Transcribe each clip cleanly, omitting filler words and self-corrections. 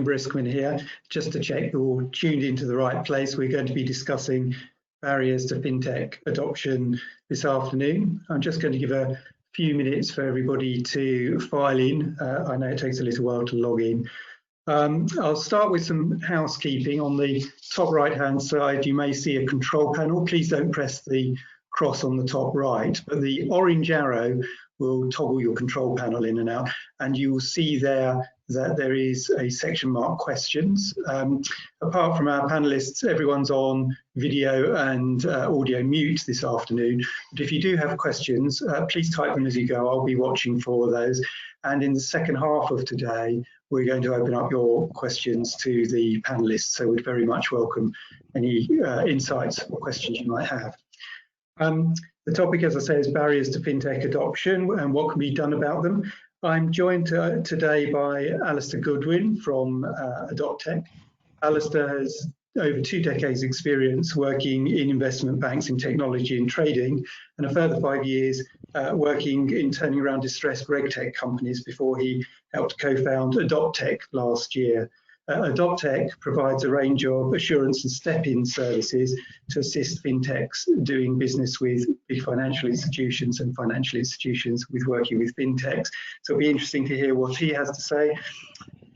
Briskman here. Just to check you're all tuned into the right place, we're going to be discussing barriers to fintech adoption this afternoon. I'm just going to give a few minutes for everybody to file in. I know it takes a little while to log in. I'll start with some housekeeping. On the top right-hand side, you may see a control panel. Please don't press the cross on the top right, but the orange arrow will toggle your control panel in and out, and you will see there that there is a section marked questions. Apart from our panelists, everyone's on video and audio mute this afternoon. But if you do have questions, please type them as you go. I'll be watching for those. And in the second half of today, we're going to open up your questions to the panelists. So we'd very much welcome any insights or questions you might have. The topic, as I say, is barriers to fintech adoption and what can be done about them. I'm joined today by Alistair Goodwin from Adoptech. Alistair has over 2 decades experience working in investment banks in technology and trading, and a further 5 years working in turning around distressed regtech companies before he helped co-found Adoptech last year. Adoptech provides a range of assurance and step-in services to assist fintechs doing business with big financial institutions and financial institutions with working with fintechs. So it'll be interesting to hear what he has to say.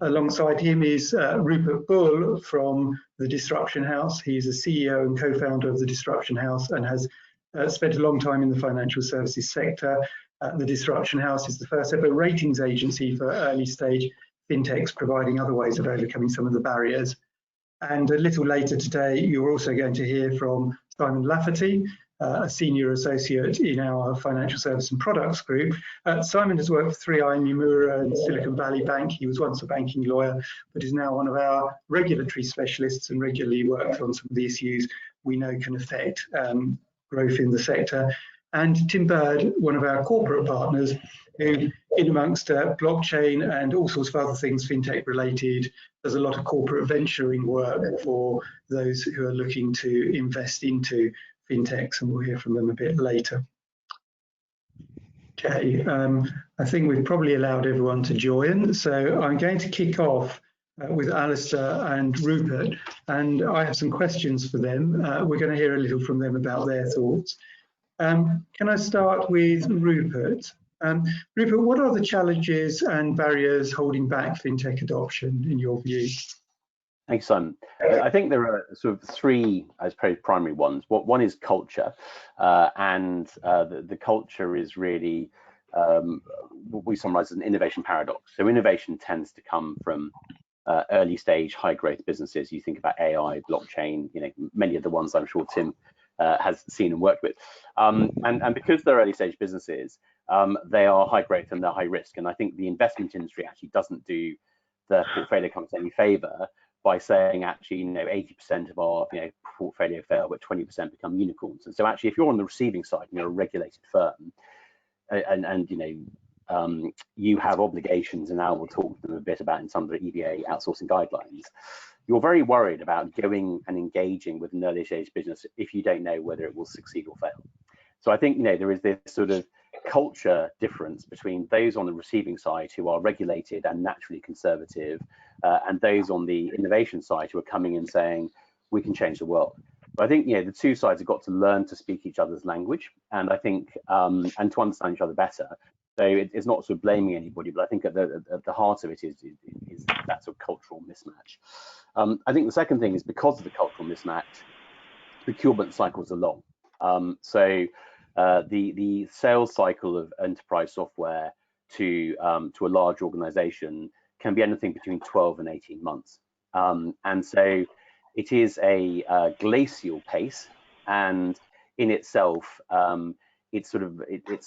Alongside him is Rupert Bull from the Disruption House. He's a CEO and co-founder of the Disruption House and has spent a long time in the financial services sector. The Disruption House is the first ever ratings agency for early stage fintechs, providing other ways of overcoming some of the barriers. And a little later today, you're also going to hear from Simon Lafferty, a senior associate in our financial service and products group. Simon has worked for 3i, Nomura and Silicon Valley Bank. He was once a banking lawyer, but is now one of our regulatory specialists and regularly works on some of the issues we know can affect growth in the sector. And Tim Bird, one of our corporate partners, who in amongst blockchain and all sorts of other things fintech related, does a lot of corporate venturing work for those who are looking to invest into fintechs, and we'll hear from them a bit later. Okay, I think we've probably allowed everyone to join, so I'm going to kick off with Alistair and Rupert, and I have some questions for them. We're going to hear a little from them about their thoughts. Can I start with Rupert? Rupert, what are the challenges and barriers holding back fintech adoption in your view? Thanks, Simon. I think there are sort of 3, I suppose, primary ones. One is culture, and the culture is really what we summarize as an innovation paradox. So innovation tends to come from early stage, high growth businesses. You think about AI, blockchain, many of the ones I'm sure Tim has seen and worked with. And because they're early stage businesses, they are high growth and they're high risk. And I think the investment industry actually doesn't do the portfolio companies any favor by saying actually, 80% of our portfolio fail, but 20% become unicorns. And so actually, if you're on the receiving side and you're a regulated firm, and you have obligations, and now we'll talk to them a bit about in some of the EBA outsourcing guidelines, you're very worried about going and engaging with an early stage business if you don't know whether it will succeed or fail. So I think there is this sort of culture difference between those on the receiving side who are regulated and naturally conservative, and those on the innovation side who are coming and saying we can change the world. But I think the 2 sides have got to learn to speak each other's language, and I think and to understand each other better. So it's not sort of blaming anybody, but I think at the heart of it is that sort of cultural mismatch. I think the second thing is because of the cultural mismatch, procurement cycles are long. So the sales cycle of enterprise software to a large organization can be anything between 12 and 18 months. And so it is a glacial pace, and in itself, it's sort of, I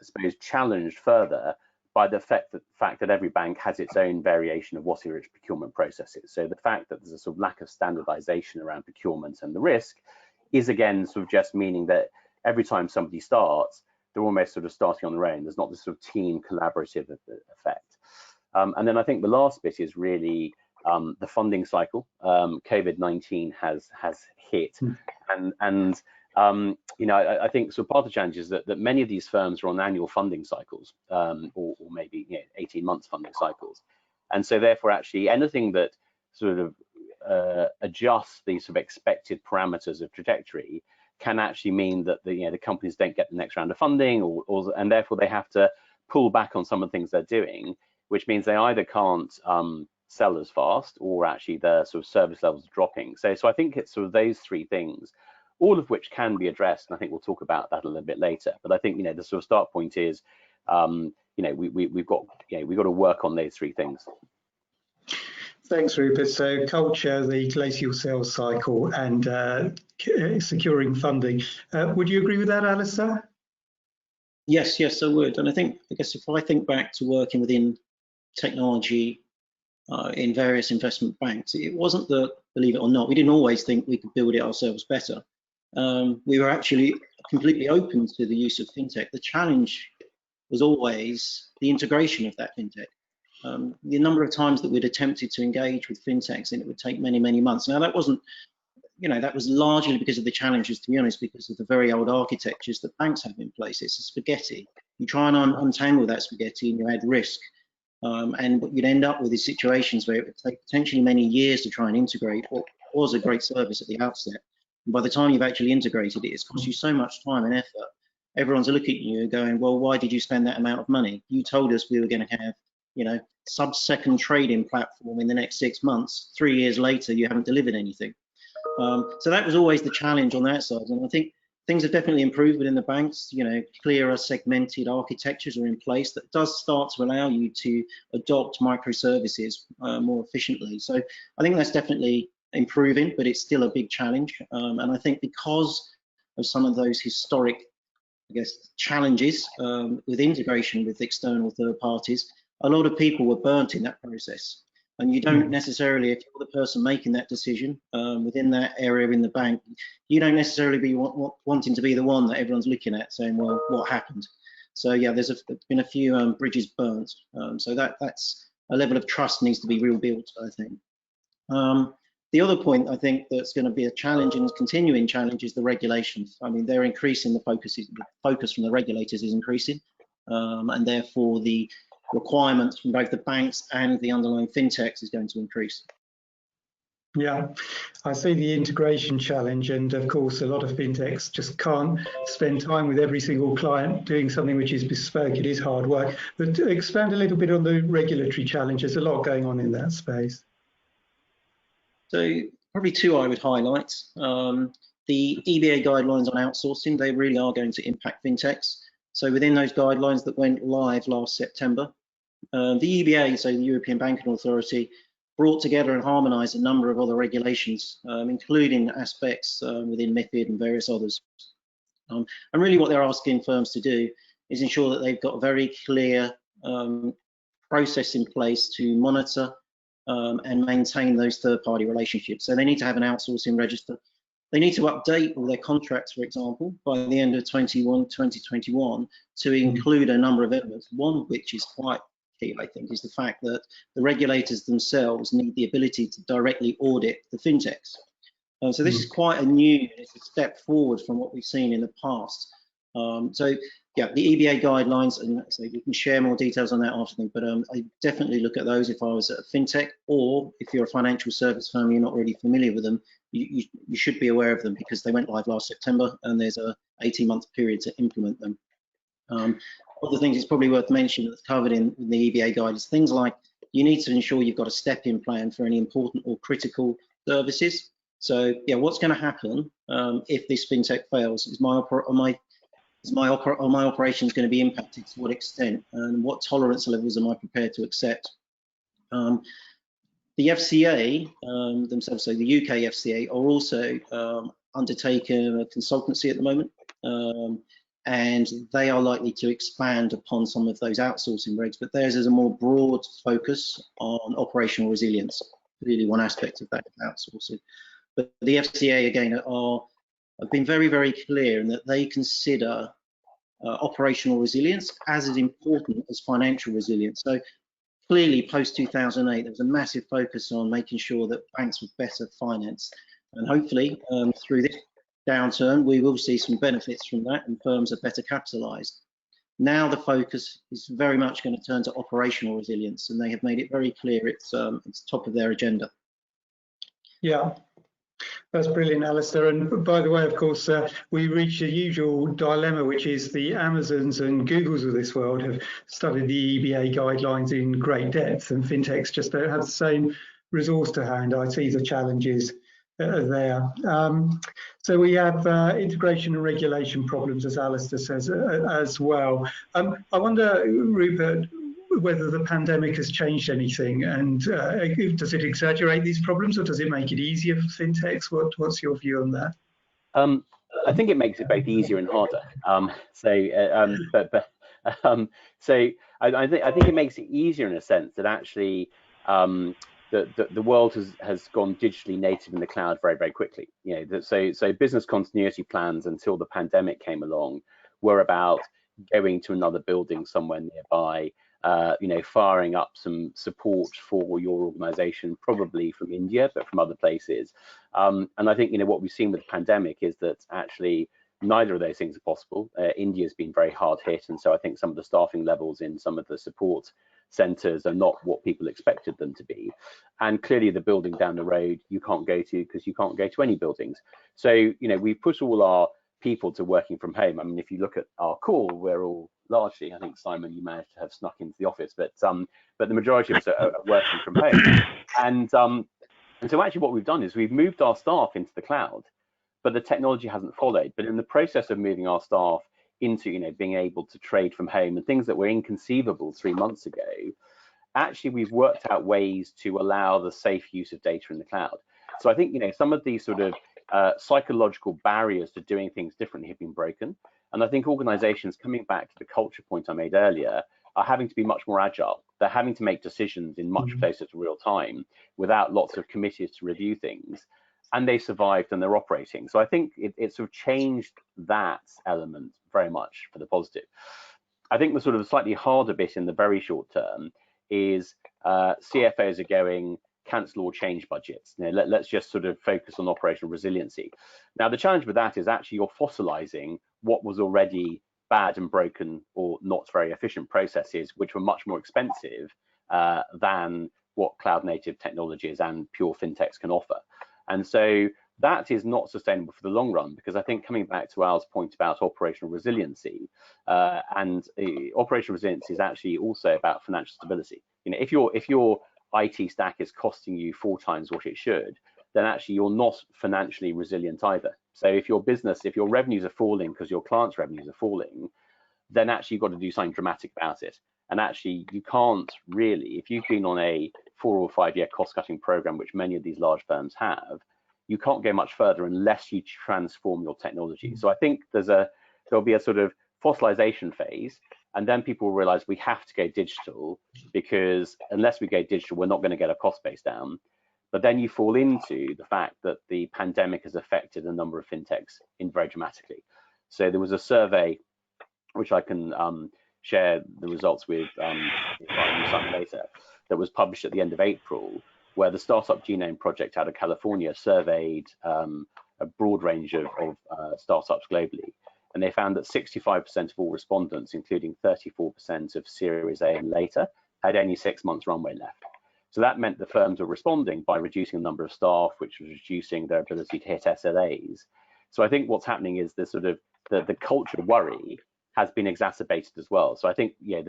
suppose, challenged further by the fact that every bank has its own variation of what its procurement process is. So the fact that there's a sort of lack of standardization around procurement and the risk is again sort of just meaning that every time somebody starts, they're almost sort of starting on their own. There's not this sort of team collaborative effect. And then I think the last bit is really the funding cycle. COVID-19 has hit, and I think so part of the challenge is that many of these firms are on annual funding cycles, or maybe 18 months funding cycles, And so therefore actually anything that sort of adjusts these sort of expected parameters of trajectory can actually mean that the companies don't get the next round of funding, and therefore they have to pull back on some of the things they're doing, which means they either can't sell as fast, or actually their sort of service levels are dropping. So I think it's sort of those three things, all of which can be addressed, and I think we'll talk about that a little bit later. But I think the sort of start point is we've got to work on those three things. Thanks, Rupert. So culture, the glacial sales cycle, and securing funding. Would you agree with that, Alistair? Yes, I would. And I guess if I think back to working within technology in various investment banks, it wasn't that, believe it or not, we didn't always think we could build it ourselves better. We were actually completely open to the use of fintech. The challenge was always the integration of that fintech. The number of times that we'd attempted to engage with fintechs, and it would take many, many months. Now that wasn't, that was largely because of the challenges, to be honest, because of the very old architectures that banks have in place. It's a spaghetti. You try and untangle that spaghetti and you add risk. And what you'd end up with is situations where it would take potentially many years to try and integrate what was a great service at the outset. And by the time you've actually integrated it, it's cost you so much time and effort. Everyone's looking at you going, well, why did you spend that amount of money? You told us we were going to have, sub-second trading platform in the next 6 months. 3 years later, you haven't delivered anything. So that was always the challenge on that side. And I think things have definitely improved within the banks. Clearer segmented architectures are in place that does start to allow you to adopt microservices more efficiently. So I think that's definitely improving, but it's still a big challenge. And I think because of some of those historic, challenges with integration with external third parties, a lot of people were burnt in that process. And you don't necessarily, if you're the person making that decision within that area in the bank, you don't necessarily be wanting to be the one that everyone's looking at saying, well, what happened? So yeah, there's been a few bridges burnt. So that's a level of trust needs to be rebuilt, I think. The other point I think that's going to be a challenge and continuing challenge is the regulations. I mean, they're increasing, the focus from the regulators is increasing, and therefore the requirements from both the banks and the underlying fintechs is going to increase. Yeah, I see the integration challenge, and of course a lot of fintechs just can't spend time with every single client doing something which is bespoke. It is hard work. But to expand a little bit on the regulatory challenge, there's a lot going on in that space. So probably two I would highlight. The EBA guidelines on outsourcing, they really are going to impact fintechs. So within those guidelines that went live last September, the EBA, so the European Banking Authority, brought together and harmonised a number of other regulations, including aspects within MiFID and various others. And really what they're asking firms to do is ensure that they've got a very clear process in place to monitor and maintain those third-party relationships. So they need to have an outsourcing register. They need to update all their contracts, for example, by the end of 2021 to include a number of elements, one of which is quite key, I think, is the fact that the regulators themselves need the ability to directly audit the fintechs. So this is quite it's a step forward from what we've seen in the past. So yeah, the EBA guidelines, and so we can share more details on that after, but I definitely look at those if I was at a fintech, or if you're a financial service firm, you're not really familiar with them, you should be aware of them because they went live last September and there's a 18-month period to implement them. Other things it's probably worth mentioning that's covered in the EBA guidelines, things like you need to ensure you've got a step-in plan for any important or critical services. So yeah, what's going to happen if this fintech fails? Is my operations going to be impacted? To what extent? And what tolerance levels am I prepared to accept? The FCA themselves, so the UK FCA, are also undertaking a consultancy at the moment, and they are likely to expand upon some of those outsourcing regs, but theirs is a more broad focus on operational resilience, really one aspect of that outsourcing. But the FCA, again, have been very, very clear in that they consider operational resilience as important as financial resilience. So clearly, post-2008, there was a massive focus on making sure that banks were better financed. And hopefully, through this downturn, we will see some benefits from that and firms are better capitalized. Now the focus is very much going to turn to operational resilience, and they have made it very clear it's top of their agenda. Yeah, that's brilliant, Alistair. And by the way, of course, we reach the usual dilemma, which is the Amazons and Googles of this world have studied the EBA guidelines in great depth, and fintechs just don't have the same resource to hand. I see the challenges there. So we have integration and regulation problems, as Alistair says, as well. I wonder, Rupert, whether the pandemic has changed anything, and does it exaggerate these problems, or does it make it easier for fintechs? What's your view on that? I think it makes it both easier and harder. So I think it makes it easier in a sense that actually the world has gone digitally native in the cloud very, very quickly. You know, so business continuity plans until the pandemic came along were about going to another building somewhere nearby, you know, firing up some support for your organization, probably from India, but from other places. And I think, you know, what we've seen with the pandemic is that actually neither of those things are possible. India's been very hard hit, and so I think some of the staffing levels in some of the support centres are not what people expected them to be. And clearly the building down the road you can't go to because you can't go to any buildings. So, you know, we put all our people to working from home. I mean, if you look at our call, we're all largely, I think, Simon, you managed to have snuck into the office, but the majority of us are working from home. And so actually what we've done is we've moved our staff into the cloud, but the technology hasn't followed. But in the process of moving our staff into, you know, being able to trade from home and things that were inconceivable 3 months ago, actually we've worked out ways to allow the safe use of data in the cloud. So I think, you know, some of these sort of psychological barriers to doing things differently have been broken. And I think organizations, coming back to the culture point I made earlier, are having to be much more agile. They're having to make decisions in much closer to real time without lots of committees to review things. And they survived and they're operating. So I think it sort of changed that element very much for the positive. I think the sort of slightly harder bit in the very short term is CFOs are going, cancel or change budgets. You know, let's just sort of focus on operational resiliency. Now, the challenge with that is actually you're fossilizing what was already bad and broken or not very efficient processes, which were much more expensive than what cloud native technologies and pure fintechs can offer. And so that is not sustainable for the long run, because I think, coming back to Al's point about operational resiliency, operational resiliency is actually also about financial stability. You know, if your IT stack is costing you 4 times what it should, then actually you're not financially resilient either. So if your business, if your revenues are falling because your clients' revenues are falling, then actually you've got to do something dramatic about it. And actually you can't really, if you've been on a 4 or 5 year cost-cutting program, which many of these large firms have, you can't go much further unless you transform your technology. So I think there'll be a sort of fossilization phase, and then people will realize we have to go digital, because unless we go digital, we're not going to get our cost base down. But then you fall into the fact that the pandemic has affected a number of fintechs very dramatically. So there was a survey, which I can share the results with later, that was published at the end of April, where the Startup Genome Project out of California surveyed a broad range of startups globally. And they found that 65% of all respondents, including 34% of Series A and later, had only 6 months runway left. So that meant the firms were responding by reducing the number of staff, which was reducing their ability to hit SLAs. So I think what's happening is the sort of the culture worry has been exacerbated as well. So I think, yeah,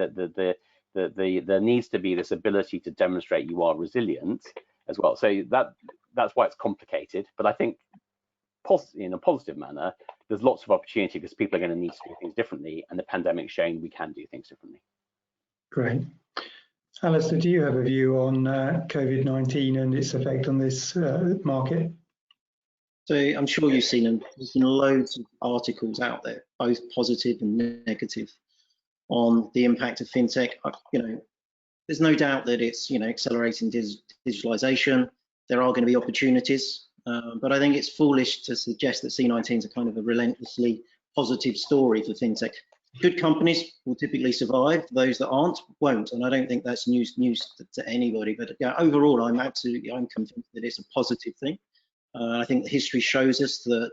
there needs to be this ability to demonstrate you are resilient as well. So that's why it's complicated. But I think in a positive manner, there's lots of opportunity, because people are going to need to do things differently, and the pandemic's showing we can do things differently. Great. Alistair, do you have a view on COVID-19 and its effect on this market? So I'm sure you've seen them. There's been loads of articles out there, both positive and negative, on the impact of fintech. You know, there's no doubt that it's, you know, accelerating digitalization. There are going to be opportunities, but I think it's foolish to suggest that C19 is a kind of a relentlessly positive story for fintech. Good companies will typically survive; those that aren't won't, and I don't think that's news to anybody. But yeah, overall, I'm convinced that it's a positive thing. I think the history shows us that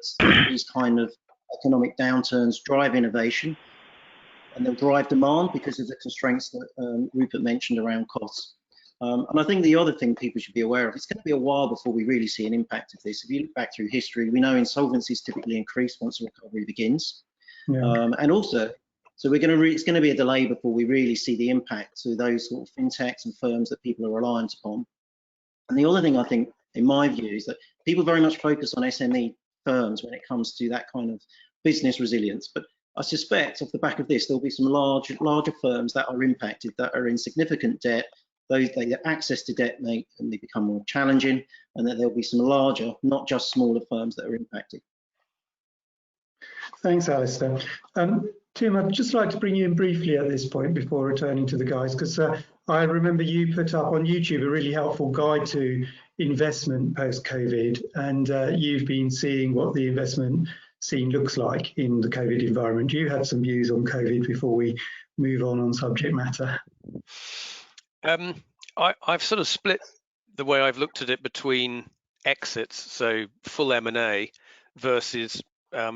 these kind of economic downturns drive innovation. and they'll drive demand because of the constraints that Rupert mentioned around costs. And I think the other thing people should be aware of, it's going to be a while before we really see an impact of this. If you look back through history, we know insolvencies typically increase once the recovery begins. Yeah. And also, so it's going to be a delay before we really see the impact to those sort of fintechs and firms that people are reliant upon. And the other thing I think, in my view, is that people very much focus on SME firms when it comes to that kind of business resilience. But I suspect off the back of this, there'll be some larger firms that are impacted, that are in significant debt. Their access to debt may become more challenging, and that there'll be some larger, not just smaller firms that are impacted. Thanks, Alistair. Tim, I'd just like to bring you in briefly at this point before returning to the guys, because I remember you put up on YouTube a really helpful guide to investment post-COVID, and you've been seeing what the investment scene looks like in the COVID environment. You had some views on COVID before we move on subject matter. I've sort of split the way I've looked at it between exits, so full M&A versus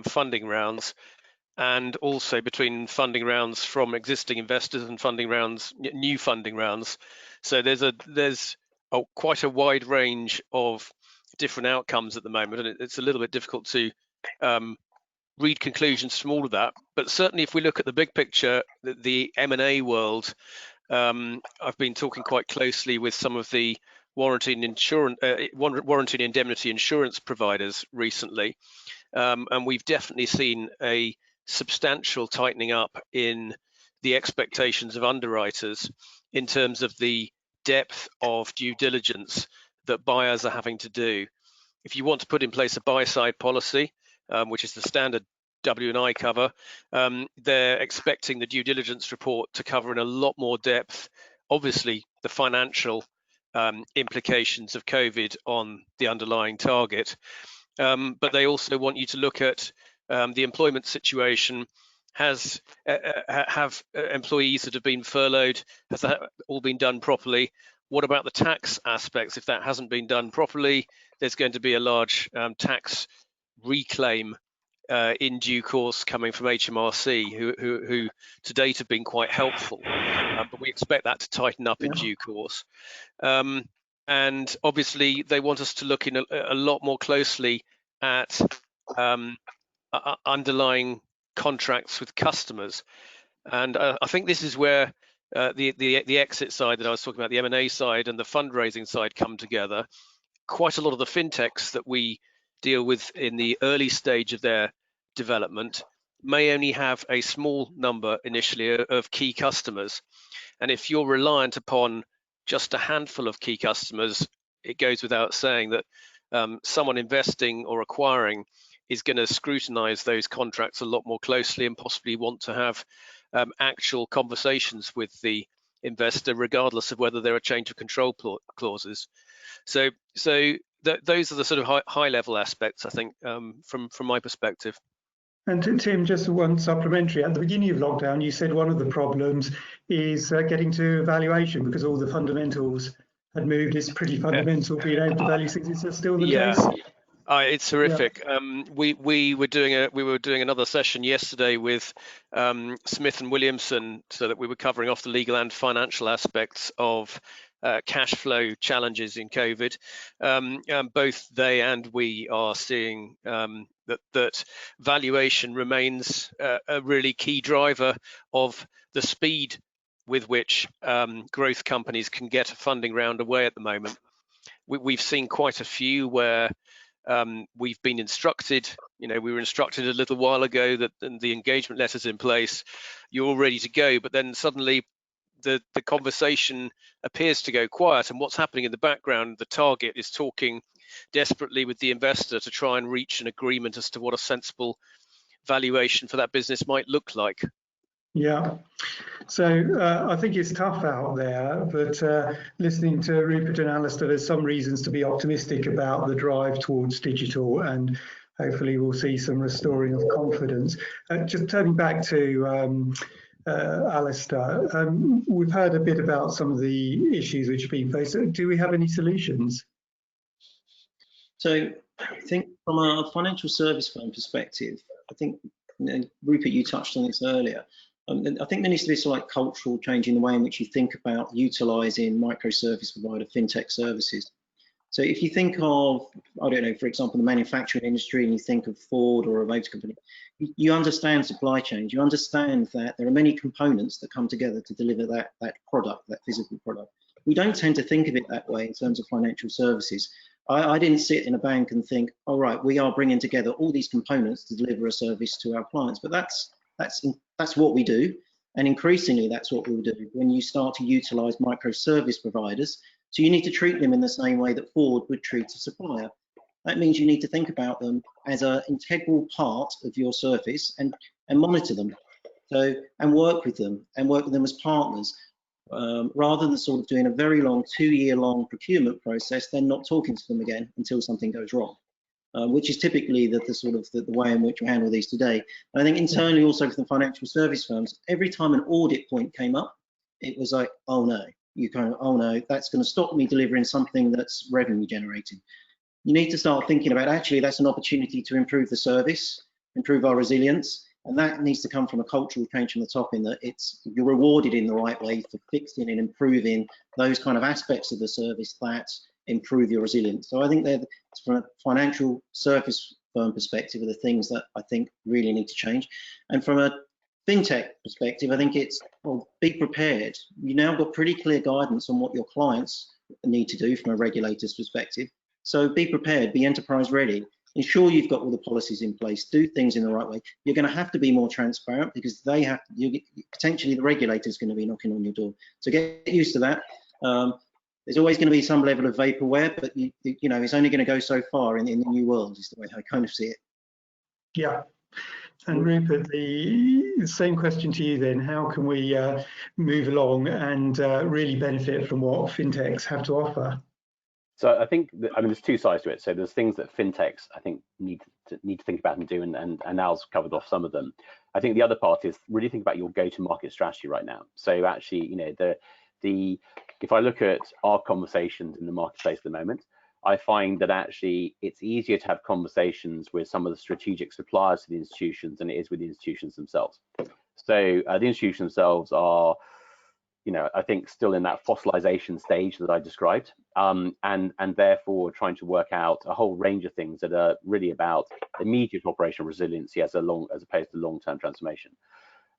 funding rounds, and also between funding rounds from existing investors and funding rounds, new funding rounds. So there's quite a wide range of different outcomes at the moment, and it's a little bit difficult to read conclusions from all of that. But certainly, if we look at the big picture, the M&A world, I've been talking quite closely with some of the warranty and indemnity insurance providers recently, and we've definitely seen a substantial tightening up in the expectations of underwriters in terms of the depth of due diligence that buyers are having to do. If you want to put in place a buy-side policy, which is the standard W&I cover, they're expecting the due diligence report to cover in a lot more depth, obviously, the financial implications of COVID on the underlying target. But they also want you to look at the employment situation. Have employees that have been furloughed, has that all been done properly? What about the tax aspects? If that hasn't been done properly, there's going to be a large tax reclaim in due course coming from HMRC, who to date have been quite helpful, but we expect that to tighten up in due course. And obviously, they want us to look in a lot more closely at underlying contracts with customers. And I think this is where the exit side that I was talking about, the M&A side and the fundraising side come together. Quite a lot of the fintechs that we deal with in the early stage of their development may only have a small number initially of key customers. And if you're reliant upon just a handful of key customers, it goes without saying that someone investing or acquiring is going to scrutinize those contracts a lot more closely and possibly want to have actual conversations with the investor, regardless of whether there are change of control clauses. So those are the sort of high level aspects, I think, from my perspective. And Tim, just one supplementary. At the beginning of lockdown, you said one of the problems is getting to valuation because all the fundamentals had moved. It's pretty fundamental being able to value things. Is that still the case? It's horrific. Yeah. We were doing another session yesterday with Smith and Williamson, so that we were covering off the legal and financial aspects of cash flow challenges in COVID. Both they and we are seeing that valuation remains a really key driver of the speed with which growth companies can get a funding round away at the moment. We've seen quite a few where we've been instructed, we were instructed a little while ago that the engagement letter's in place, you're all ready to go, but then suddenly the conversation appears to go quiet, and what's happening in the background, the target is talking desperately with the investor to try and reach an agreement as to what a sensible valuation for that business might look like. Yeah, so I think it's tough out there, but listening to Rupert and Alistair, there's some reasons to be optimistic about the drive towards digital, and hopefully we'll see some restoring of confidence. Just turning back to Alistair, we've heard a bit about some of the issues which have been faced. Do we have any solutions? So I think from a financial service firm perspective, I think, Rupert, you touched on this earlier, I think there needs to be a slight cultural change in the way in which you think about utilising microservice provider fintech services. So if you think of, I don't know, for example, the manufacturing industry, and you think of Ford or a motor company, you understand supply chains. You understand that there are many components that come together to deliver that product, that physical product. We don't tend to think of it that way in terms of financial services. I didn't sit in a bank and think, all right, we are bringing together all these components to deliver a service to our clients. But that's what we do, and increasingly that's what we'll do when you start to utilise microservice providers. So you need to treat them in the same way that Ford would treat a supplier. That means you need to think about them as an integral part of your service and monitor them. So and work with them as partners, rather than sort of doing a very long 2-year-long procurement process, then not talking to them again until something goes wrong, which is typically the way in which we handle these today. And I think internally also for the financial service firms, every time an audit point came up, it was like, oh no, oh no, that's going to stop me delivering something that's revenue generating. You need to start thinking about, actually, that's an opportunity to improve the service, improve our resilience, and that needs to come from a cultural change from the top, in that you're rewarded in the right way for fixing and improving those kind of aspects of the service that improve your resilience. So I think they're, from a financial service firm perspective, are the things that I think really need to change. And from a fintech perspective, I think it's, well, be prepared. You now got pretty clear guidance on what your clients need to do from a regulator's perspective. So be prepared, be enterprise ready. Ensure you've got all the policies in place, do things in the right way. You're going to have to be more transparent because potentially the regulator is going to be knocking on your door. So get used to that. There's always going to be some level of vaporware, but you know, it's only going to go so far in the new world, is the way I kind of see it. Yeah. And Rupert, the same question to you then. How can we move along and really benefit from what fintechs have to offer? So I think, there's two sides to it. So there's things that fintechs, I think, need to think about and do, and Al's covered off some of them. I think the other part is really think about your go-to-market strategy right now. So actually, you know, if I look at our conversations in the marketplace at the moment, I find that actually it's easier to have conversations with some of the strategic suppliers to the institutions than it is with the institutions themselves. So the institutions themselves are, you know, I think still in that fossilization stage that I described, and therefore trying to work out a whole range of things that are really about immediate operational resiliency as opposed to long-term transformation.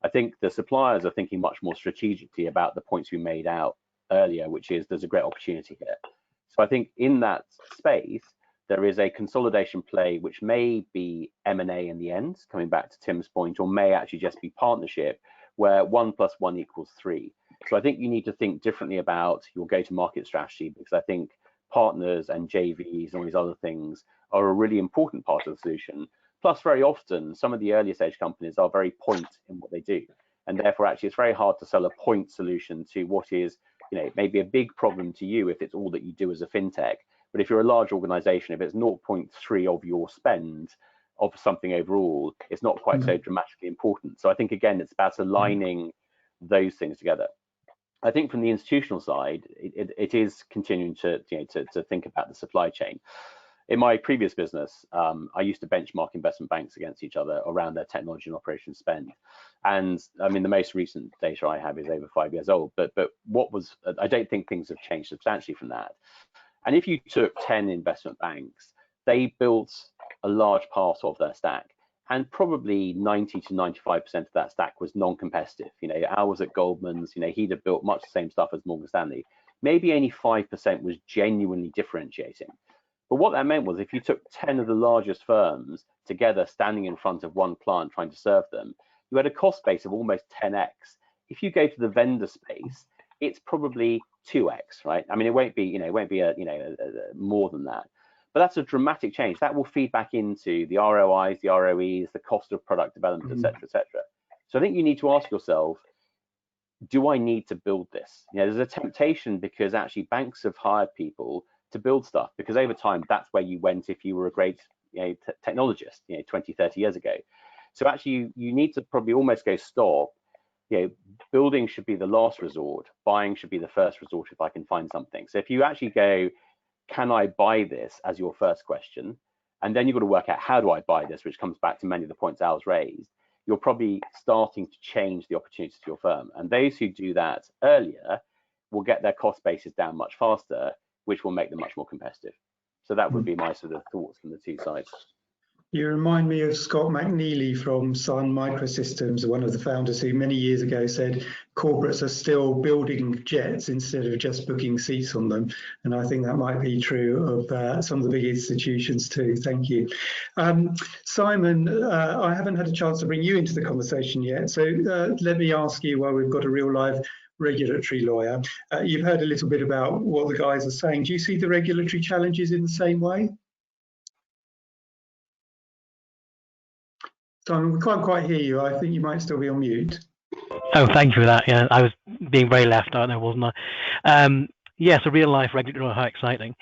I think the suppliers are thinking much more strategically about the points we made out earlier, which is there's a great opportunity here. So I think in that space, there is a consolidation play, which may be M&A in the end, coming back to Tim's point, or may actually just be partnership, where 1 + 1 = 3. So I think you need to think differently about your go-to-market strategy, because I think partners and JVs and all these other things are a really important part of the solution. Plus, very often, some of the earlier stage companies are very point in what they do. And therefore, actually, it's very hard to sell a point solution to what is, you know, maybe a big problem to you if it's all that you do as a fintech. But if you're a large organization, if it's 0.3 of your spend of something overall, it's not quite so dramatically important. So I think, again, it's about aligning those things together. I think from the institutional side, it is continuing to think about the supply chain. In my previous business, I used to benchmark investment banks against each other around their technology and operations spend. And I mean, the most recent data I have is over 5 years old, but I don't think things have changed substantially from that. And if you took 10 investment banks, they built a large part of their stack, and probably 90 to 95% of that stack was non-competitive. You know, Al was at Goldman's, you know, he'd have built much the same stuff as Morgan Stanley. Maybe only 5% was genuinely differentiating. But what that meant was if you took 10 of the largest firms together standing in front of one client trying to serve them, you had a cost base of almost 10x. If you go to the vendor space, it's probably 2x, right? I mean, it won't be, more than that. But that's a dramatic change. That will feed back into the ROIs, the ROEs, the cost of product development, et cetera, et cetera. So I think you need to ask yourself, do I need to build this? You know, there's a temptation because actually banks have hired people to build stuff, because over time, that's where you went if you were a great technologist, 20, 30 years ago. So actually, you need to probably almost go stop. Building should be the last resort. Buying should be the first resort if I can find something. So if you actually go, can I buy this as your first question? And then you've got to work out, how do I buy this? Which comes back to many of the points Al's raised. you're probably starting to change the opportunities to your firm. And those who do that earlier will get their cost bases down much faster, which will make them much more competitive. So that would be my sort of thoughts from the two sides. You remind me of Scott McNeely from Sun Microsystems, one of the founders who many years ago said corporates are still building jets instead of just booking seats on them. And I think that might be true of some of the big institutions too. Thank you. Simon, I haven't had a chance to bring you into the conversation yet. So let me ask you, while we've got a real live regulatory lawyer, you've heard a little bit about what the guys are saying. Do you see the regulatory challenges in the same way? Simon, we can't quite hear you. I think you might still be on mute. Oh, thank you for that. Yeah, I was being very left out there, wasn't I? Yes, a real life regulatory, how exciting.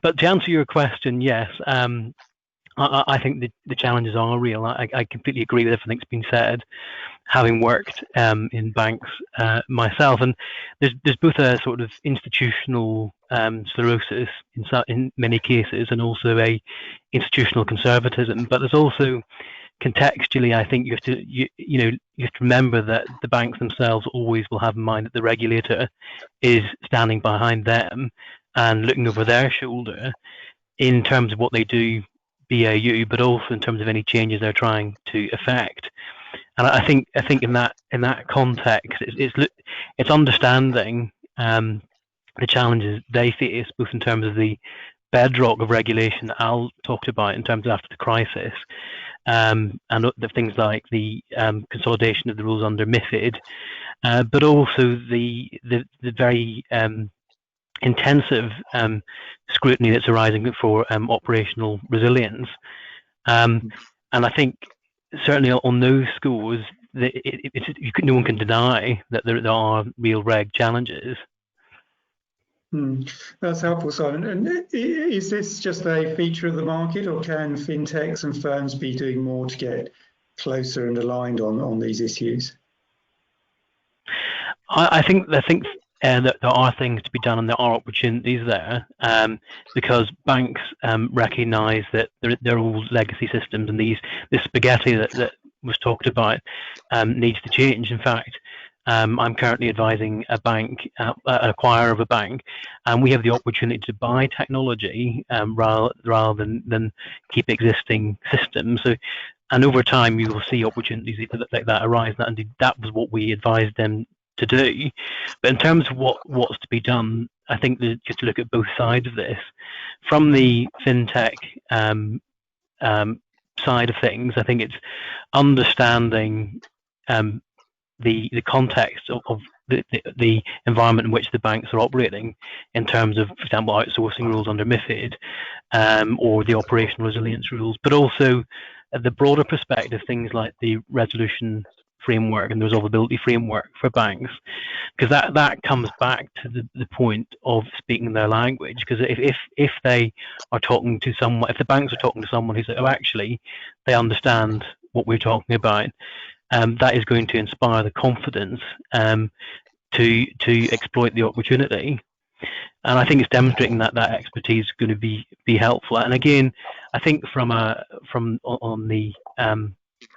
But to answer your question, yes, I think the challenges are real. I completely agree with everything that's been said, having worked in banks myself. And there's both a sort of institutional sclerosis in many cases, and also a institutional conservatism. But there's also contextually, I think you have to remember that the banks themselves always will have in mind that the regulator is standing behind them and looking over their shoulder in terms of what they do BAU, but also in terms of any changes they're trying to effect. And I think in that context, it's understanding the challenges they face, both in terms of the bedrock of regulation that Al talked about in terms of after the crisis, and the things like the consolidation of the rules under MiFID, but also the very intensive scrutiny that's arising for operational resilience. And I think certainly on those scores, no one can deny that there are real reg challenges. That's helpful, Simon. And is this just a feature of the market, or can fintechs and firms be doing more to get closer and aligned on these issues? I think that there are things to be done, and there are opportunities there, because banks recognise that they're all legacy systems, and this spaghetti that was talked about needs to change. In fact, I'm currently advising a bank, an acquirer of a bank, and we have the opportunity to buy technology rather than keep existing systems. So, and over time, you will see opportunities like that arise. And that was what we advised them to do. But in terms of what's to be done, I think that just to look at both sides of this, from the fintech side of things, I think it's understanding the context of the environment in which the banks are operating, in terms of, for example, outsourcing rules under MiFID, or the operational resilience rules, but also the broader perspective, things like the resolution framework and the resolvability framework for banks, because that comes back to the point of speaking their language. Because if they are talking to someone, if the banks are talking to someone who says, oh, actually, they understand what we're talking about, that is going to inspire the confidence to exploit the opportunity. And I think it's demonstrating that expertise is going to be helpful. And again, I think from on the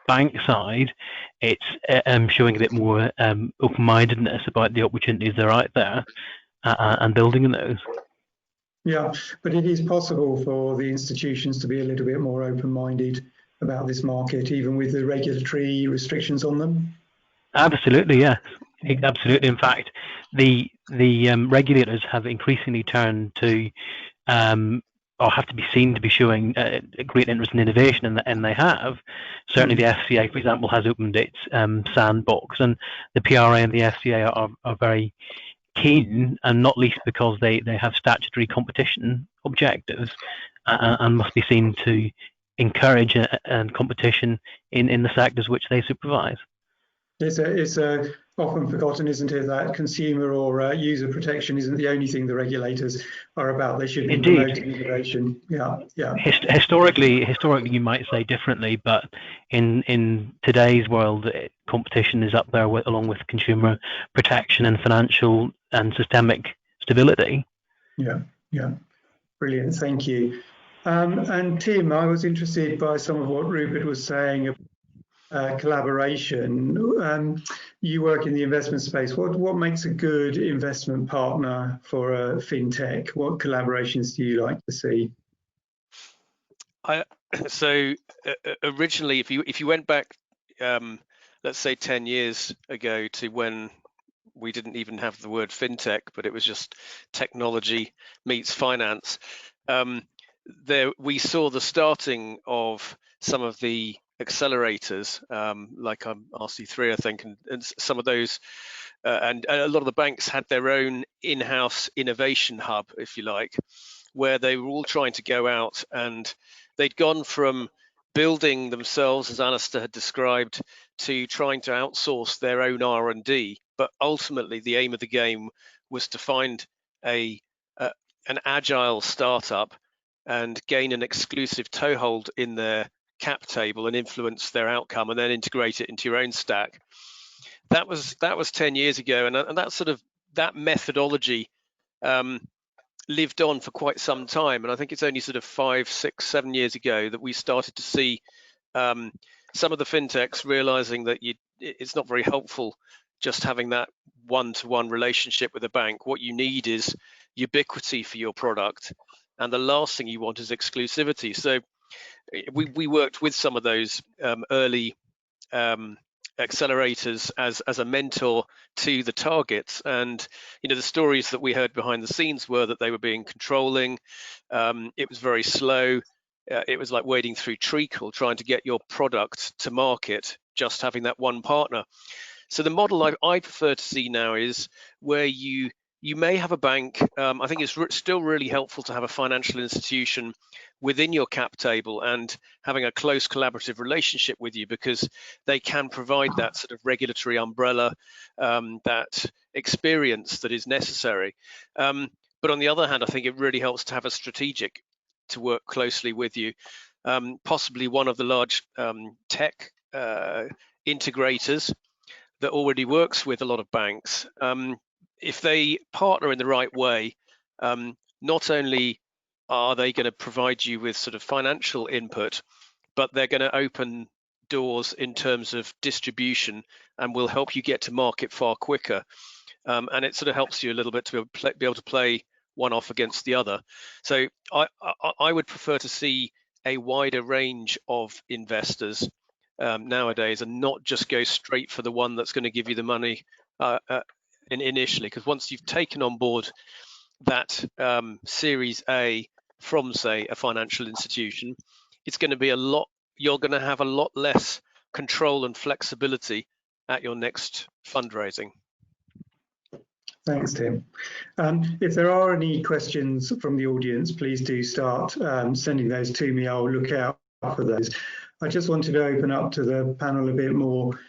bank side, it's showing a bit more open-mindedness about the opportunities that are out there, and building on those. Yeah, but it is possible for the institutions to be a little bit more open-minded about this market, even with the regulatory restrictions on them? Absolutely, yes. Absolutely. In fact, the regulators have increasingly turned to, or have to be seen to be showing a great interest in innovation, and they have. Certainly the FCA, for example, has opened its sandbox, and the PRA and the FCA are very keen, and not least because they have statutory competition objectives, and must be seen to encourage competition in the sectors which they supervise. It's often forgotten, isn't it, that consumer or user protection isn't the only thing the regulators are about. They should be promoting innovation. Yeah. Historically, you might say differently, but in today's world, competition is up there along with consumer protection and financial and systemic stability. Yeah. Brilliant. Thank you. And Tim, I was interested by some of what Rupert was saying. collaboration. You work in the investment space. What makes a good investment partner for a fintech? What collaborations do you like to see? Originally, if you went back, let's say 10 years ago to when we didn't even have the word fintech, but it was just technology meets finance. We saw the starting of some of the accelerators, like RC3, I think, and some of those, and a lot of the banks had their own in-house innovation hub, if you like, where they were all trying to go out, and they'd gone from building themselves, as Alistair had described, to trying to outsource their own R&D. But ultimately, the aim of the game was to find an agile startup and gain an exclusive toehold in their cap table and influence their outcome, and then integrate it into your own stack. That was 10 years ago, and that methodology lived on for quite some time. And I think it's only sort of 5, 6, 7 years ago that we started to see some of the fintechs realizing that it's not very helpful just having that one-to-one relationship with a bank. What you need is ubiquity for your product, and the last thing you want is exclusivity. So we worked with some of those early accelerators as a mentor to the targets, and the stories that we heard behind the scenes were that they were being controlling. It was very slow. It was like wading through treacle trying to get your product to market, just having that one partner. So the model I prefer to see now is where you may have a bank. I think it's still really helpful to have a financial institution within your cap table and having a close collaborative relationship with you, because they can provide that sort of regulatory umbrella, that experience that is necessary. But on the other hand, I think it really helps to have a strategic to work closely with you, possibly one of the large tech integrators that already works with a lot of banks. If they partner in the right way, not only are they going to provide you with sort of financial input, but they're going to open doors in terms of distribution and will help you get to market far quicker. And it sort of helps you a little bit to be able to play one off against the other. So I would prefer to see a wider range of investors nowadays, and not just go straight for the one that's going to give you the money initially, because once you've taken on board that Series A from, say, a financial institution, it's going to be you're going to have a lot less control and flexibility at your next fundraising. Thanks, Tim. If there are any questions from the audience, please do start sending those to me. I'll look out for those. I just wanted to open up to the panel a bit more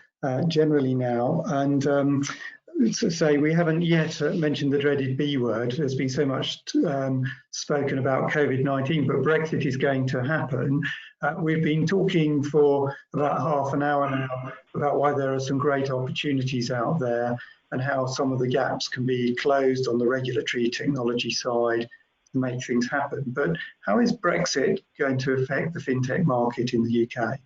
generally now, and to say we haven't yet mentioned the dreaded B word. There's been so much spoken about COVID-19, but Brexit is going to happen. We've been talking for about half an hour now about why there are some great opportunities out there and how some of the gaps can be closed on the regulatory technology side to make things happen. But how is Brexit going to affect the fintech market in the UK?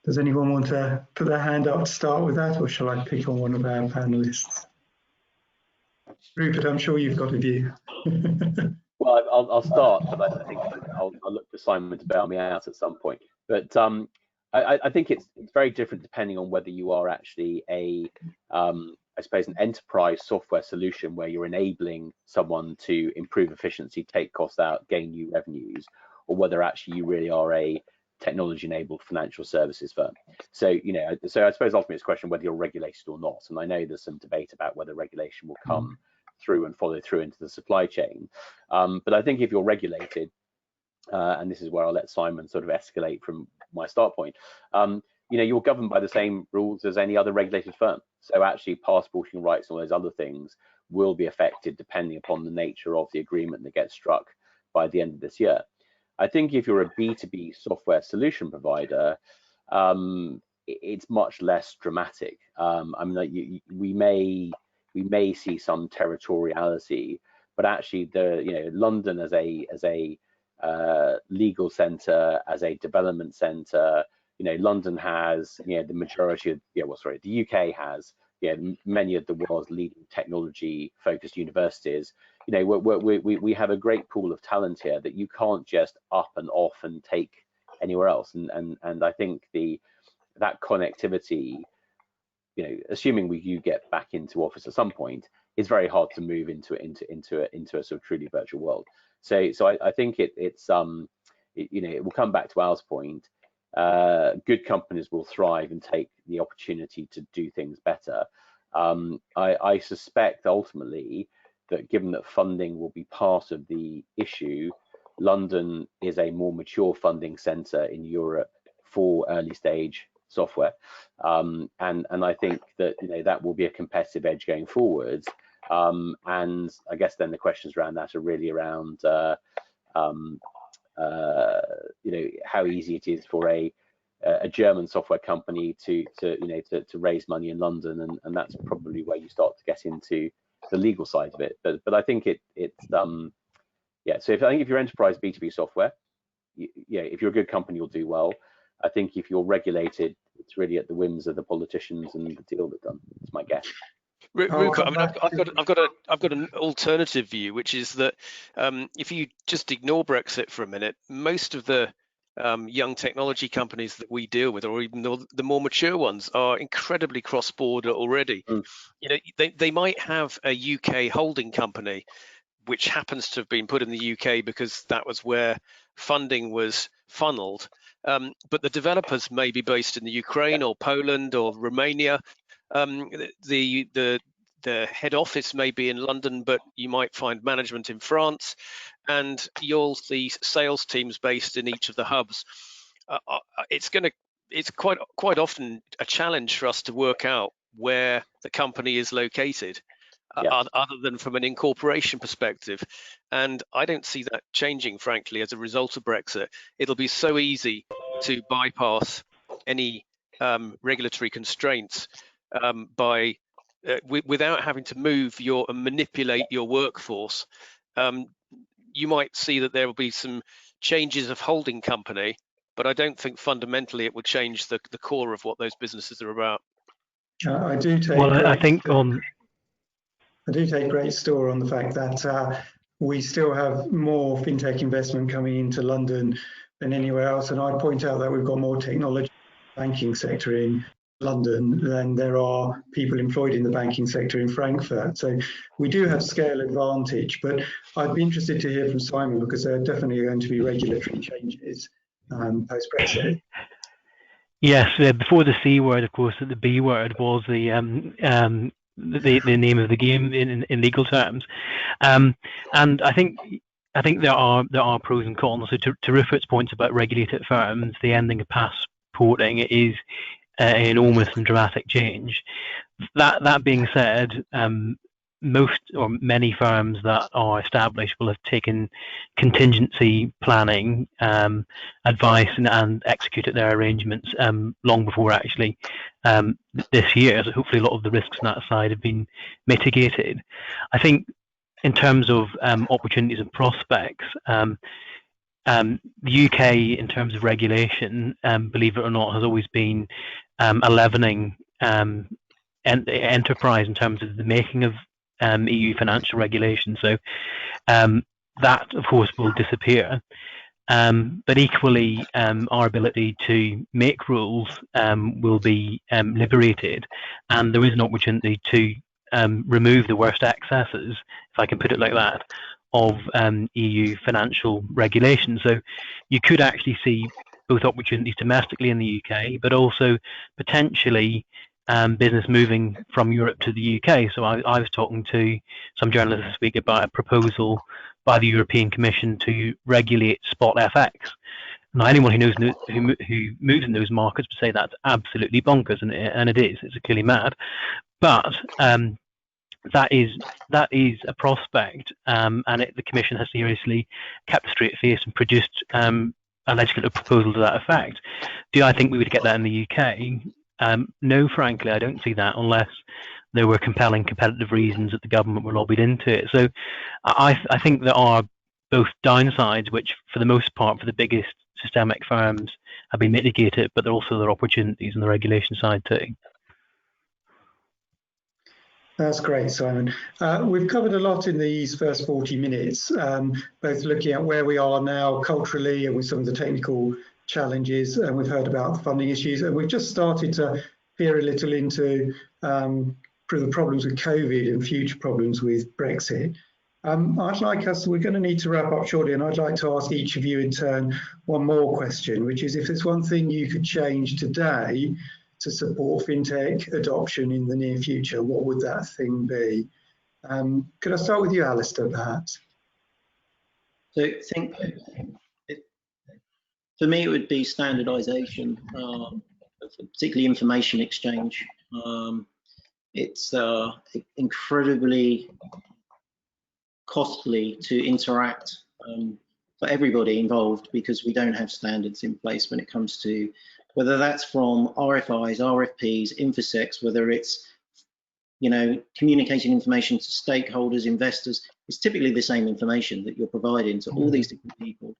Does anyone want to put their hand up to start with that, or shall I pick on one of our panelists? Rupert, I'm sure you've got a view. Well, I'll start, but I think I'll look for Simon to bail me out at some point. But I think it's very different depending on whether you are actually I suppose, an enterprise software solution where you're enabling someone to improve efficiency, take costs out, gain new revenues, or whether actually you really are a technology-enabled financial services firm. So, so I suppose ultimately it's a question whether you're regulated or not. And I know there's some debate about whether regulation will come through and follow through into the supply chain. But I think if you're regulated, and this is where I'll let Simon sort of escalate from my start point, you're governed by the same rules as any other regulated firm. So actually passporting rights and all those other things will be affected depending upon the nature of the agreement that gets struck by the end of this year. I think if you're a B2B software solution provider, it's much less dramatic. I mean, we may see some territoriality, but actually London as a legal centre, as a development centre, London has, the majority of, the UK has, many of the world's leading technology-focused universities. We have a great pool of talent here that you can't just up and off and take anywhere else. And I think that connectivity, assuming you get back into office at some point, is very hard to move into a sort of truly virtual world. So I think it will come back to Al's point. Good companies will thrive and take the opportunity to do things better. I suspect ultimately that, given that funding will be part of the issue, London is a more mature funding centre in Europe for early stage software, and I think that that will be a competitive edge going forwards. And I guess then the questions around that are really around how easy it is for a German software company to raise money in London, and that's probably where you start to get into the legal side of it. But I think so if you're enterprise B2B software, if you're a good company, you'll do well. I think if you're regulated, it's really at the whims of the politicians and the deal that's done. That's my guess. Rupert, I've got an alternative view, which is that if you just ignore Brexit for a minute, most of the young technology companies that we deal with, or even the more mature ones, are incredibly cross-border already. They might have a UK holding company, which happens to have been put in the UK because that was where funding was funneled. But the developers may be based in the Ukraine or Poland or Romania. The head office may be in London, but you might find management in France, and you'll see sales teams based in each of the hubs. It's quite often a challenge for us to work out where the company is located, other than from an incorporation perspective. And I don't see that changing, frankly, as a result of Brexit. It'll be so easy to bypass any regulatory constraints without having to move and manipulate your workforce. You might see that there will be some changes of holding company, but I don't think fundamentally it will change the core of what those businesses are about. I do take great store on the fact that we still have more fintech investment coming into London than anywhere else, and I'd point out that we've got more technology banking sector in London than there are people employed in the banking sector in Frankfurt. So we do have scale advantage, but I'd be interested to hear from Simon, because there are definitely going to be regulatory changes post-Brexit. Yes, before the C word, of course, the B word was the name of the game in legal terms, and I think there are pros and cons. So to Rupert's points about regulated firms, the ending of passporting is an enormous and dramatic change. That being said, most or many firms that are established will have taken contingency planning advice and executed their arrangements long before actually this year. So hopefully a lot of the risks on that side have been mitigated. I think in terms of opportunities and prospects, the UK, in terms of regulation, believe it or not, has always been a leavening enterprise in terms of the making of EU financial regulation. So that, of course, will disappear. But equally, our ability to make rules will be liberated, and there is an opportunity to remove the worst excesses, if I can put it like that, of EU financial regulation. So you could actually see both opportunities domestically in the UK, but also potentially business moving from Europe to the UK. So I was talking to some journalists this week about a proposal by the European Commission to regulate spot FX. Now, anyone who knows who moves in those markets would say that's absolutely bonkers, and it is. It's clearly mad. But that is a prospect, and the Commission has seriously kept a straight face and produced a legislative proposal to that effect. Do I think we would get that in the UK? No, frankly, I don't see that, unless there were compelling competitive reasons that the government were lobbied into it. So I think there are both downsides, which for the most part, for the biggest systemic firms have been mitigated, but there are also other opportunities on the regulation side too. That's great, Simon. We've covered a lot in these first 40 minutes, both looking at where we are now culturally and with some of the technical challenges, and we've heard about the funding issues, and we've just started to peer a little into the problems with COVID and future problems with Brexit. We're going to need to wrap up shortly, and I'd like to ask each of you in turn one more question, which is, if there's one thing you could change today to support fintech adoption in the near future, what would that thing be? Could I start with you, Alistair, perhaps? So I think for me it would be standardization, particularly information exchange. It's incredibly costly to interact for everybody involved, because we don't have standards in place when it comes to whether that's from RFIs, RFPs, InfoSecs, whether it's, you know, communicating information to stakeholders, investors. It's typically the same information that you're providing to all these different people,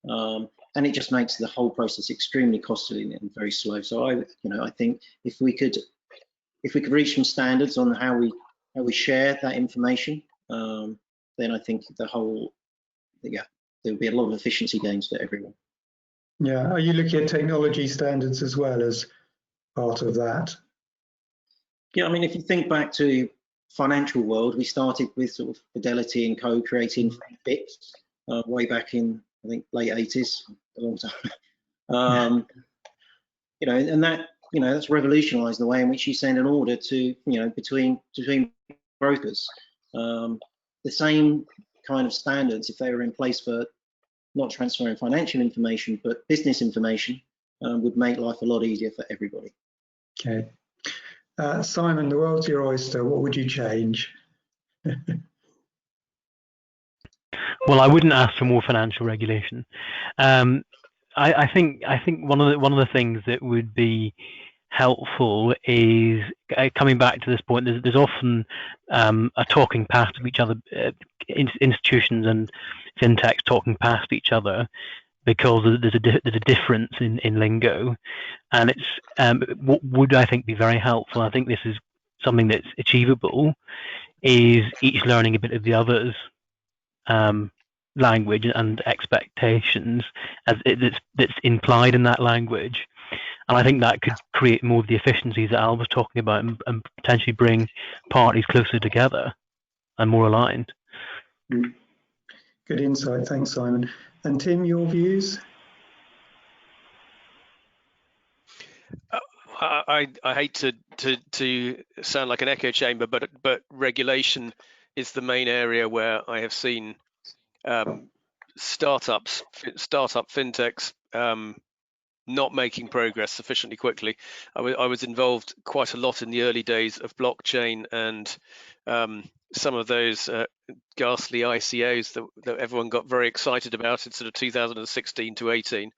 and it just makes the whole process extremely costly and very slow. So I think if we could reach some standards on how we share that information, then I think there would be a lot of efficiency gains for everyone. Yeah, are you looking at technology standards as well as part of that? Yeah, I mean, if you think back to financial world, we started with sort of Fidelity and Co creating bits way back in, I think, late 80s, a long time. You know, and that, you know, that's revolutionized the way in which you send an order to, you know, between brokers. The same kind of standards, if they were in place for not transferring financial information, but business information, would make life a lot easier for everybody. Okay. Simon, the world's your oyster. What would you change? Well, I wouldn't ask for more financial regulation. I think one of the things that would be helpful is coming back to this point. There's often a talking past of each other, institutions and fintechs talking past each other, because there's a difference in lingo, and it's what would, I think, be very helpful. I think this is something that's achievable, is each learning a bit of the other's language and expectations that's implied in that language. And I think that could create more of the efficiencies that Al was talking about, and potentially bring parties closer together and more aligned. Good insight, thanks, Simon. And Tim, your views? I hate to sound like an echo chamber, but regulation is the main area where I have seen startup fintechs not making progress sufficiently quickly. I was involved quite a lot in the early days of blockchain and some of those ghastly ICOs that everyone got very excited about in sort of 2016 to 18.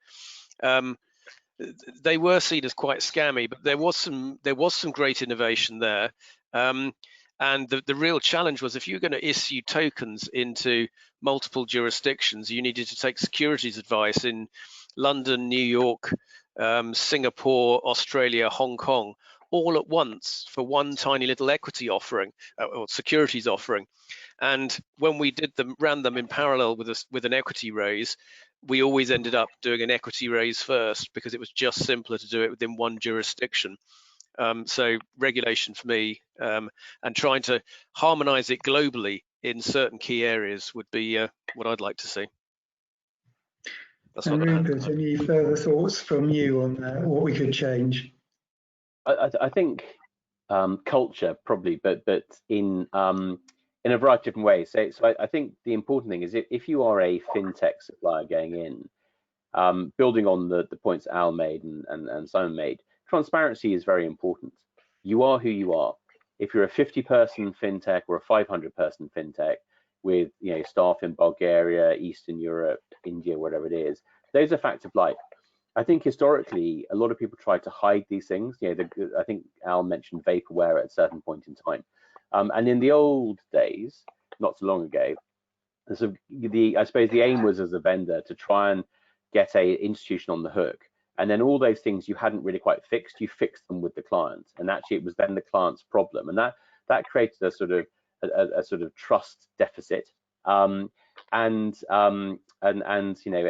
They were seen as quite scammy, but there was some great innovation there. And the real challenge was, if you're going to issue tokens into multiple jurisdictions, you needed to take securities advice in London, New York, Singapore, Australia, Hong Kong, all at once for one tiny little equity offering or securities offering. And when we ran them in parallel with an equity raise, we always ended up doing an equity raise first, because it was just simpler to do it within one jurisdiction. So regulation for me, and trying to harmonize it globally in certain key areas would be what I'd like to see. And Rupert, any further thoughts from you on what we could change? I think culture probably, but in a variety of different ways. So I think the important thing is, if you are a fintech supplier going in, building on the points Al made and Simon made, transparency is very important. You are who you are. If you're a 50-person fintech or a 500-person fintech with, you know, staff in Bulgaria, Eastern Europe, India, whatever it is, those are facts of life. I think historically a lot of people try to hide these things. You know, I think Al mentioned vaporware at a certain point in time, and in the old days, not so long ago, I suppose the aim was, as a vendor, to try and get a institution on the hook, and then all those things you hadn't really quite fixed, you fixed them with the client, and actually it was then the client's problem, and that created a sort of trust deficit, and you know,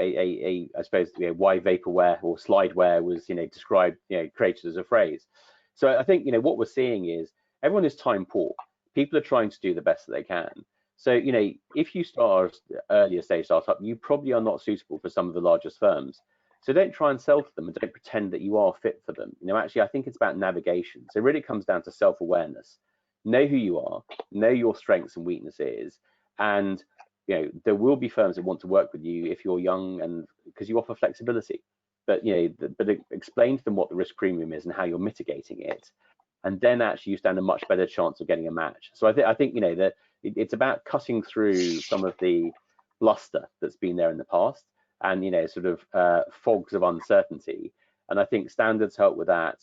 I suppose, you know, why vaporware or slideware was, you know, described, you know, created as a phrase. So I think, you know, what we're seeing is everyone is time poor. People are trying to do the best that they can. So, you know, if you start earlier stage startup, you probably are not suitable for some of the largest firms. So don't try and sell to them, and don't pretend that you are fit for them. You know, actually, I think it's about navigation. So really it comes down to self-awareness. Know who you are, know your strengths and weaknesses, and, you know, there will be firms that want to work with you if you're young, and because you offer flexibility. But, you know, but explain to them what the risk premium is and how you're mitigating it, and then actually you stand a much better chance of getting a match. So I think, you know, that it's about cutting through some of the bluster that's been there in the past, and, you know, sort of fogs of uncertainty. And I think standards help with that,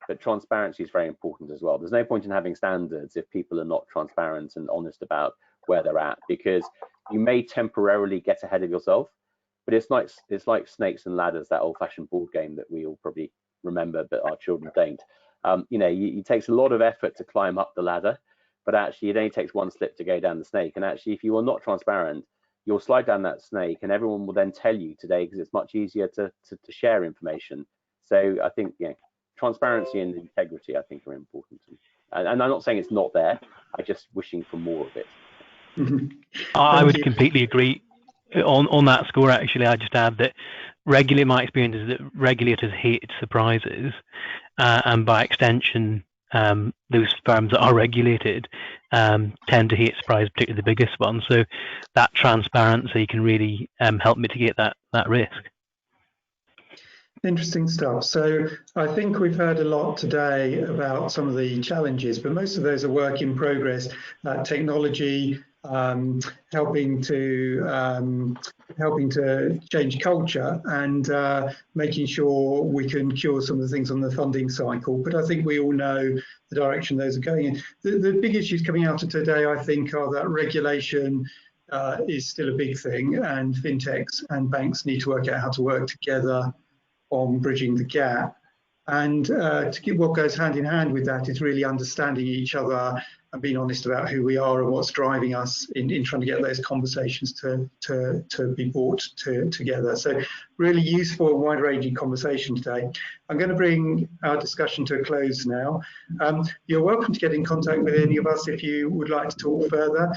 but transparency is very important as well. There's no point in having standards if people are not transparent and honest about where they're at, because you may temporarily get ahead of yourself, but it's like snakes and ladders, that old-fashioned board game that we all probably remember, but our children don't. You know, it takes a lot of effort to climb up the ladder, but actually it only takes one slip to go down the snake. And actually, if you are not transparent, you'll slide down that snake, and everyone will then tell you today, because it's much easier to share information. So I think, yeah, transparency and integrity, I think, are important. And I'm not saying it's not there, I'm just wishing for more of it. I would completely agree on that score. Actually, I just add that my experience is that regulators hate surprises, and by extension, those firms that are regulated tend to hate surprise, particularly the biggest ones. So that transparency can really help mitigate that risk. Interesting stuff. So I think we've heard a lot today about some of the challenges, but most of those are work in progress. Technology, helping to change culture, and making sure we can cure some of the things on the funding cycle. But I think we all know the direction those are going in. The big issues coming out of today, I think, are that regulation is still a big thing, and fintechs and banks need to work out how to work together on bridging the gap. And what goes hand in hand with that is really understanding each other and being honest about who we are and what's driving us in trying to get those conversations to be brought together. So really useful and wide-ranging conversation today. I'm going to bring our discussion to a close now. You're welcome to get in contact with any of us if you would like to talk further.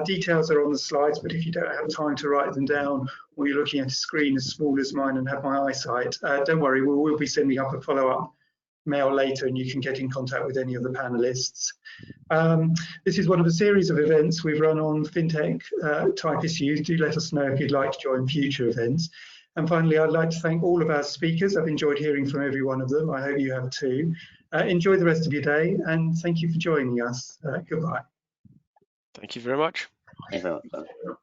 Details are on the slides, but if you don't have time to write them down, or you're looking at a screen as small as mine and have my eyesight, don't worry, we'll be sending up a follow-up mail later, and you can get in contact with any of the panelists. This is one of a series of events we've run on fintech type issues. Do let us know if you'd like to join future events. And finally, I'd like to thank all of our speakers. I've enjoyed hearing from every one of them. I hope you have too. Enjoy the rest of your day, and thank you for joining us. Goodbye. Thank you very much. Thank you very much.